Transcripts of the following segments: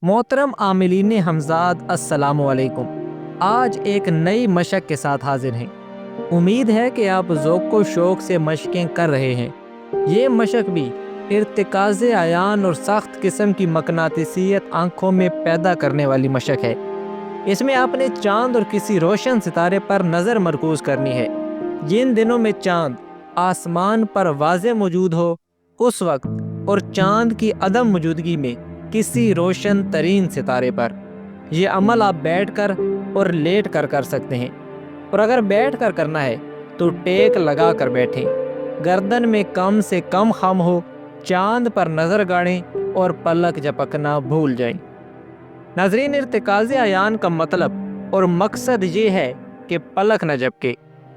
मोहतरम आमिलीन हमजाद अस्सलाम वालेकुम। आज एक नई मशक के साथ हाजिर हैं। उम्मीद है कि आप ज़ौक़ व शौक़ से मशक़ें कर रहे हैं। ये मशक भी इर्तिकाज़ आयान और सख्त किस्म की मकनातिसियत आँखों में पैदा करने वाली मशक है। इसमें आपने चाँद और किसी रोशन सितारे पर नज़र मरकूज़ करनी है। जिन दिनों में चाँद आसमान पर वाज़े मौजूद हो उस वक्त, और चाँद की अदम मौजूदगी में किसी रोशन तरीन सितारे पर। यह अमल आप बैठकर और लेट कर सकते हैं, और अगर बैठ कर करना है तो टेक लगा कर बैठें, गर्दन में कम से कम खम हो, चाँद पर नज़र गाड़ें और पलक झपकना भूल जाएं। नाज़रीन, इर्तिकाज़ आयान का मतलब और मकसद ये है कि पलक न झपके।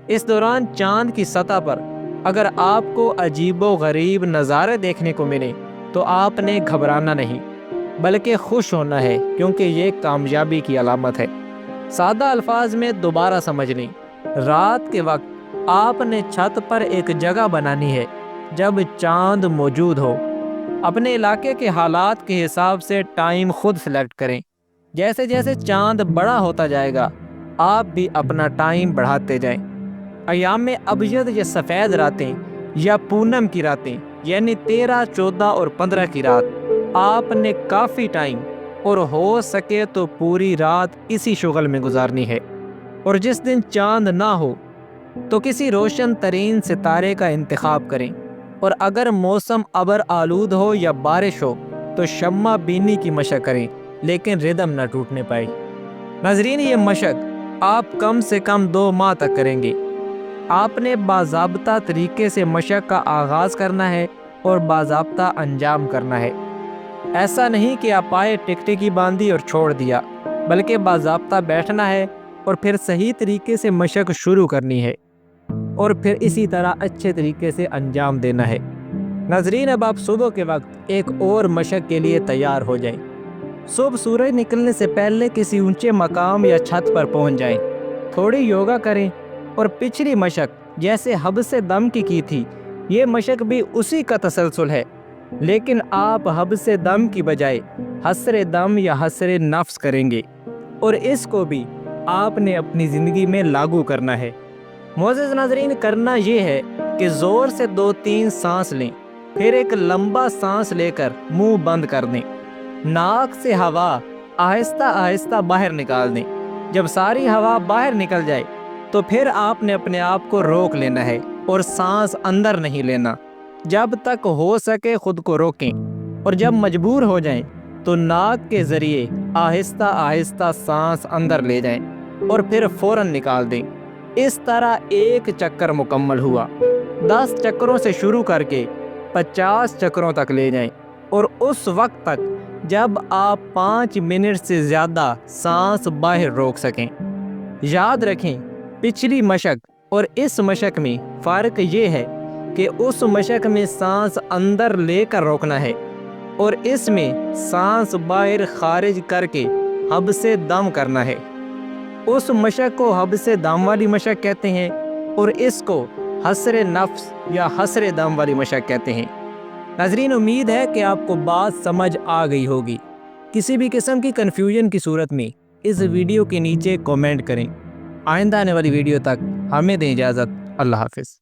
इस दौरान चाँद की सतह पर अगर आपको अजीबो गरीब नज़ारे देखने को मिले तो आपने घबराना नहीं बल्कि खुश होना है, क्योंकि ये कामयाबी की अलामत है। सादा अल्फाज में दोबारा समझ लें, रात के वक्त आपने छत पर एक जगह बनानी है जब चाँद मौजूद हो। अपने इलाके के हालात के हिसाब से टाइम खुद सेलेक्ट करें। जैसे जैसे चाँद बड़ा होता जाएगा आप भी अपना टाइम बढ़ाते जाएं। अयाम में अबयद या सफ़ेद रातें या पूनम की रातें यानी 13, 14 और 15 की रात आपने काफ़ी टाइम और हो सके तो पूरी रात इसी शुगल में गुजारनी है। और जिस दिन चाँद ना हो तो किसी रोशन तरीन सितारे का इंतखाब करें, और अगर मौसम अबर आलूद हो या बारिश हो तो शम्मा बीनी की मशक करें, लेकिन रिदम ना टूटने पाए। नाज़रीन, ये मशक आप कम से कम 2 माह तक करेंगे। आपने बाज़ाब्ता तरीके से मशक का आगाज़ करना है और बाज़ाब्ता अंजाम करना है। ऐसा नहीं कि आप आए टिकटिकी बांधी और छोड़ दिया, बल्कि बाज़ाब्ता बैठना है और फिर सही तरीके से मशक शुरू करनी है और फिर इसी तरह अच्छे तरीके से अंजाम देना है। नाज़रीन, अब आप सुबह के वक्त एक और मशक के लिए तैयार हो जाएं। सुबह सूरज निकलने से पहले किसी ऊंचे मकाम या छत पर पहुंच जाएं। थोड़ी योगा करें और पिछली मशक जैसे हब्स दम की थी, ये मशक भी उसी का तसलसल है, लेकिन आप हब्स दम की बजाय हसरे दम या हसरे नफ्स करेंगे, और इसको भी आपने अपनी ज़िंदगी में लागू करना है। मोअज़्ज़िज़ नाज़रीन, करना ये है कि ज़ोर से 2-3 सांस लें, फिर एक लंबा सांस लेकर मुंह बंद कर दें। नाक से हवा आहिस्ता आहिस्ता बाहर निकाल दें। जब सारी हवा बाहर निकल जाए तो फिर आपने अपने आप को रोक लेना है और सांस अंदर नहीं लेना। जब तक हो सके खुद को रोकें, और जब मजबूर हो जाएं तो नाक के ज़रिए आहिस्ता आहिस्ता सांस अंदर ले जाएं और फिर फ़ौरन निकाल दें। इस तरह 1 चक्कर मुकम्मल हुआ। 10 चक्करों से शुरू करके 50 चक्करों तक ले जाएं, और उस वक्त तक जब आप 5 मिनट से ज़्यादा सांस बाहर रोक सकें। याद रखें, पिछली मशक और इस मशक में फ़र्क ये है कि उस मशक में सांस अंदर लेकर रोकना है, और इसमें सांस बाहर खारिज करके हब्से दम करना है। उस मशक को हब्से दम वाली मशक कहते हैं, और इसको हसरे नफ्स या हसरे दम वाली मशक कहते हैं। नाज़रीन, उम्मीद है कि आपको बात समझ आ गई होगी। किसी भी किस्म की कन्फ्यूजन की सूरत में इस वीडियो के नीचे कमेंट करें। आइंदा आने वाली वीडियो तक हमें दें इजाज़त। अल्लाह हाफ़िज़।